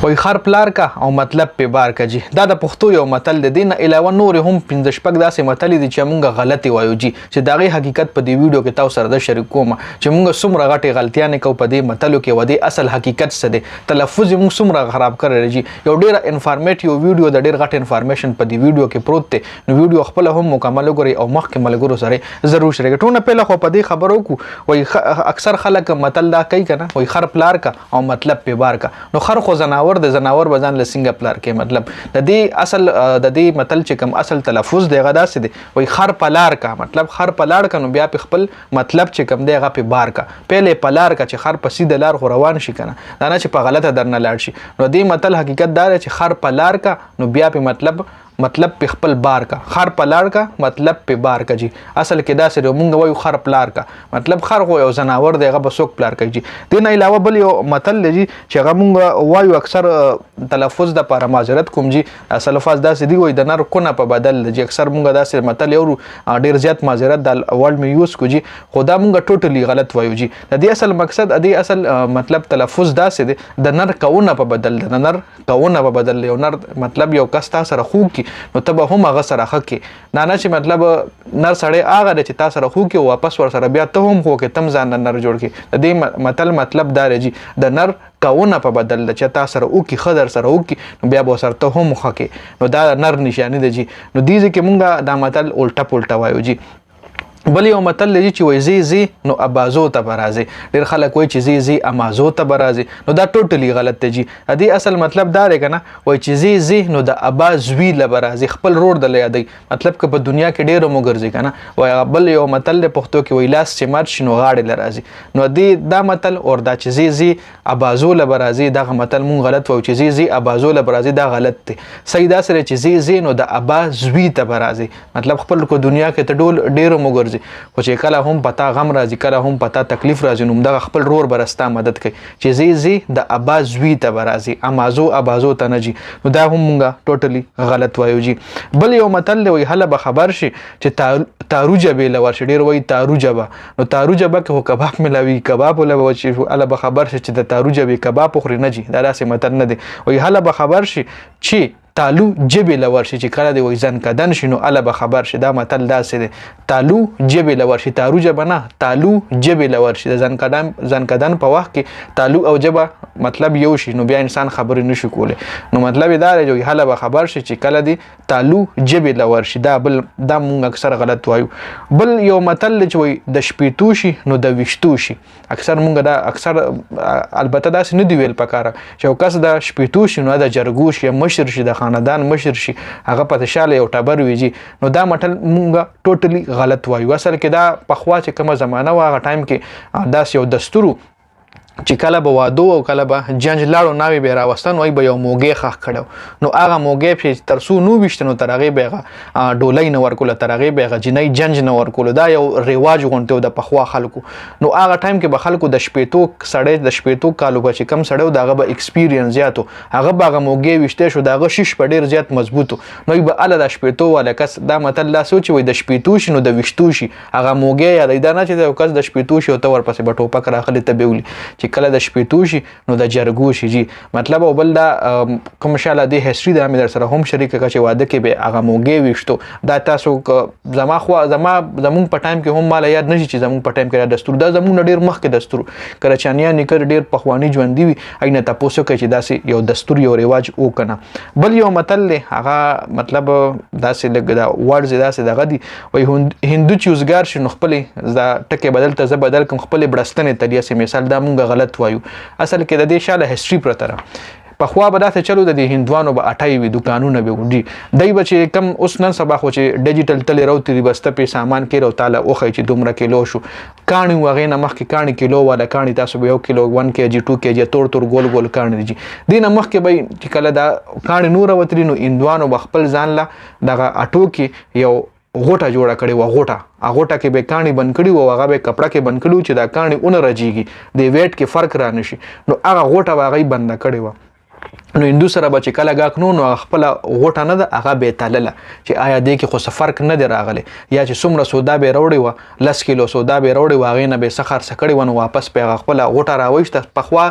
وای خر پلار کا او مطلب په بار کا جی. دا د پښتو یو متل د دین علاوه نور هم 15 شپږ داسې متل دي چې موږ غلطي وایو جی چې داغه حقیقت په دې ویډیو کې تاسو سره د شریک کوم چې موږ څومره غټي غلطیاں کو په دې متلو کې ودی اصل حقیقت څه دی تلفظ موږ څومره خراب کړی جی. یو ډیر انفارمیټیو ویډیو د ډیر غټ انفارمیشن په دې ویډیو کې پروت دی. نو ویډیو خپل هم مکمل وګورئ او مخکې ملګرو سره ضرور شریک ټونه پهله خو په دې خبرو کو وای اکثر خلک متل دا کوي کنه وای خر پلار کا او مطلب په بار کا. نو خر خو زناور د زناور بزن لسنګ پلار کې مطلب د دې اصل د دې متل چې کوم اصل تلفظ دی غدا سي دی وای خر پلار کا مطلب خر پلار کا. نو بیا په خپل مطلب چې کوم دی غا په بار کا پهله پلار کا چې خر په سیده لار خو روان شي کنه دا نه چې په غلطه درنه لاړ شي. نو دې متل حقیقت دا چې خر پلار کا نو بیا په مطلب په خپل بار کا خر پلار کا مطلب په بار کا جی. اصل کې دا سره مونږ وایو خر پلار کا مطلب خر خو یو زناور دی غو بسوک پلار کوي جی. دین علاوه بل یو متل دی چې هغه مونږ وایو اکثر تلفظ د لپاره معذرت کوم جی اصل لفظ دا سدي وای د نر کونه په بدل جی. اکثر مونږ دا سره متل یو ډیر زیات معذرت د ورلد می یوز کو جی خدا مونږ ټوټلی غلط وایو جی. د دې اصل مقصد د دې اصل مطلب تلفظ دا سدي د نر کونه په بدل د نر کونه په بدل یو نر مطلب یو کس تاسو سره خو کی نو ته به هم هغه سره حق نه نه چې مطلب نر سړی هغه چې تاسو سره خو کې واپس ور سره بیا ته هم خو کې تم ځان نر جوړ کې د دې مطلب دا رجی د نر کاونه په بدل چې تاسو سره او کې خدر سره او کې نو بیا به سره ته هم خو کې نو دا نر نشانی دی جی. نو دې کې مونږه دا متل الټا وایو جی. بل یو متل دی چې وای زی نو ابازو ته برازي ډیر خلک وای چې زی امازو ته برازي نو دا ټوټلی غلط دی جی. ادي اصل مطلب دا دی کنه وای چې زی نو د ابازوی لبرازي خپل روړ د لیادي مطلب که په دنیا کې ډیرو مګرځي کنه وای بل یو متل د پښتو کې وای لاس چې مات شنو غاړي لرازي. نو دی دا متل اور دا چې زی ابازو لبرازي دا متل مون غلط وای چې زی ابازو لبرازي دا غلط دی. صحیح دا سره چې زی نو د ابازوی ته برازي مطلب خپل کو دنیا کې ته ډول ډیرو مګرځي خو چې کله هم پتا غم راځي کله هم پتا تکلیف راځي نو دغه خپل رور برستا مدد کوي چې زی د ابازوی ته برازي ابازو ته نه جي. نو دا هم مونږه ټوټلی غلط وایو جی. بل یو متل دی وای هله به خبر شي چې تاروجه به لور شي ډیر وای تاروجه نو تاروجه به کو کباب ملاوي کباب ولا چې هله به خبر شي چې د تاروجه به کباب خوري نه جي. دا داسې متل نه دی وای هله به خبر شي چې تالو جبه لور شي چې کله دی وای ځن کدن شنو اله به خبر شي. دا متل داسې دی تالو جبه لور شي تارو جبه نه تالو جبه لور شي د ځن کدن په وخت کې تالو او جبه مطلب یو شي نو بیا انسان خبرې نشي کوله. نو مطلب دا دی چې هله به خبر شي چې کله دی تالو جبه لور شي دا مونږ اکثر غلط وایو. بل یو متل چې وای د شپېتو شي نو د وشتو شي اکثر مونږ دا اکثر البته داسې نه دی ویل پکاره چې کس د شپېتو شي نو د جرګو شي مشر شي د خاندان مشر شي هغه په شاله یو ټبر ویجی. نو دا متل مونږه ټوټلی غلط وایو. اصل کې دا په خوا چې کومه زمانہ واغه ټایم کې داس یو دستورو چې کله به وادو او کله به جنج لاړو ناوی به راوستن وای به یو موګه خخ کړو نو هغه موګه په ترسو نو وشتنو ترغه بیغه ډولای نه ورکول ترغه بیغه جنۍ جنج نه ورکول دا یو ریواج غونټو د پخوا خلکو. نو هغه ټایم کې به خلکو د شپېتو سړی د شپېتو کالو به چې کم سړیو دغه به ایکسپیرینس زیاتو هغه به موګه وشته شو دغه شش په ډیر زیات مضبوطو نو به ال د شپېتو ولا کس دا متل لا سوچ وای د شپېتو شنو د وشتو شي هغه موګه یا د نه چې د کس د شپېتو شي او تور پسې به ټوپک راخلی ته بیولي چې کله د شپېتو شي نو د جرګو شي جی. مطلب او بل دا کوم شاله د هیستوري د امیر سره هم شریک کچې واده کې به هغه موګه وشتو دا تاسو زما زمون په ټایم کې هم مال یاد نشي چې زمون په ټایم کې دستور دا زمون ډیر مخکې دستور کرچانیا نکر ډیر پخوانی ژوند دی اينه تاسو کې چې داسې یو دستور یو رواج او کنه. بل یو متل هغه مطلب داسې لګ دا ورډ داسې دغه دی وای هندو چوزګار شنو خپل دا ټکه بدل ته بدل کوم خپل برستنې تلیه سي مثال دا مونږ غلط وایو. اصل کې د دې شاله هیستوري پرته په خوا به داسې چلو د هندوانو به اټای وي دکانونه به وډي دای به چې کم اوس نن سبا خو چې ډیجیټل تل راوتی دی بسته په سامان کې راو تعالی او خی چې دومره کیلو شو کانی وغه نه مخکې کانی کیلو ولا کانی تاسو به 1 کیلو 1 کیجی 2 کیجی تور ګول ګول کانی دي دینه مخکې به چې کله دا کانی نور وتري نو هندوانو بخپل ځان لا دغه اټو کې یو غوټه جوړه کړي و غوټه کې به کانی بند کړي و هغه به کپڑا کې بند کړي چې دا کانی اون راځيږي د ویټ کې فرق را نشي نو هغه غوټه واغې بند کړي و نو هندو سره به چې کله ګاک نو خپل غوټه نه ده هغه به تلله چې آیا دې کې خو څه فرق نه دی راغلی یا چې څومره سودا به راوړې وه 10 کیلو سودا به راوړې وه هغې نه به څه خرڅه کړې وه نو واپس به هغه خپله غوټه راویسته پخوا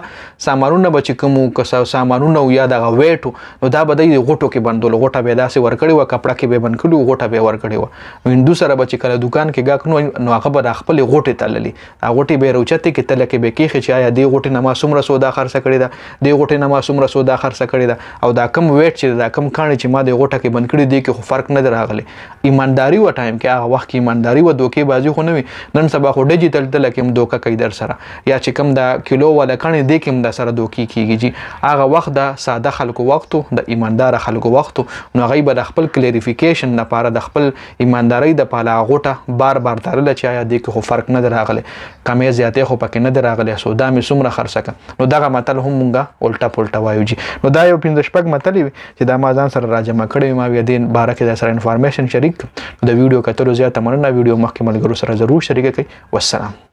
سامانونه به چې کوم که سامانونه یا دغه ویټ نو دا به دوی د غوټو کې بندول غوټه به داسې ورکړې وه کپړه کې به بند کړي وه غوټه به یې ورکړې وه نو هندو سره به چې کله دوکان کې ګاک نو هغه به د خپلې غوټې تللي هغه غوټې به یې راوچتې کې تله کې به کېښې چې آیا دې غوټې نه ما څومره سودا خرڅه کړې ده دې غوټې نه ما څومره سودا خرڅه کړې ده او دا کم ویټ چې دا کم کاڼي چې ما د غوټه کې بند کړي دي کې خو فرق نه دی راغلی ایمانداري و ټایم کې هغه وخت کې ایمانداري و دوکې بازي خو نه وي نن سبا خو ډیجیټل تله کې هم دوکه کوي در سره یا چې کم دا کیلو والا کاڼي دې کې هم در سره دوکې کېږي جي هغه وخت د ساده خلکو وختو د ایماندار خلکو وختو نو هغوی به د خپل کلیریفیکیشن لپاره د خپل ایماندارۍ دپاره هغه غوټه بار بار تړله چې آیا دې کې خو فرق نه دی راغلی کمې زیاتې خو پکې نه دی راغلی سودا مې څومره خرڅه کړه نو دغه متل هم مونږه الټه پلټه وایو جي نو دا یو 15 متلې وي چې دا ما ځان سره راجمع کړی ما بیا دې باره کې در سره انفارمیشن شریک د ویډیو کتلو زیاته مننه ویډیو مخکې ملګرو سره ضرور شریکه کړئ والسلام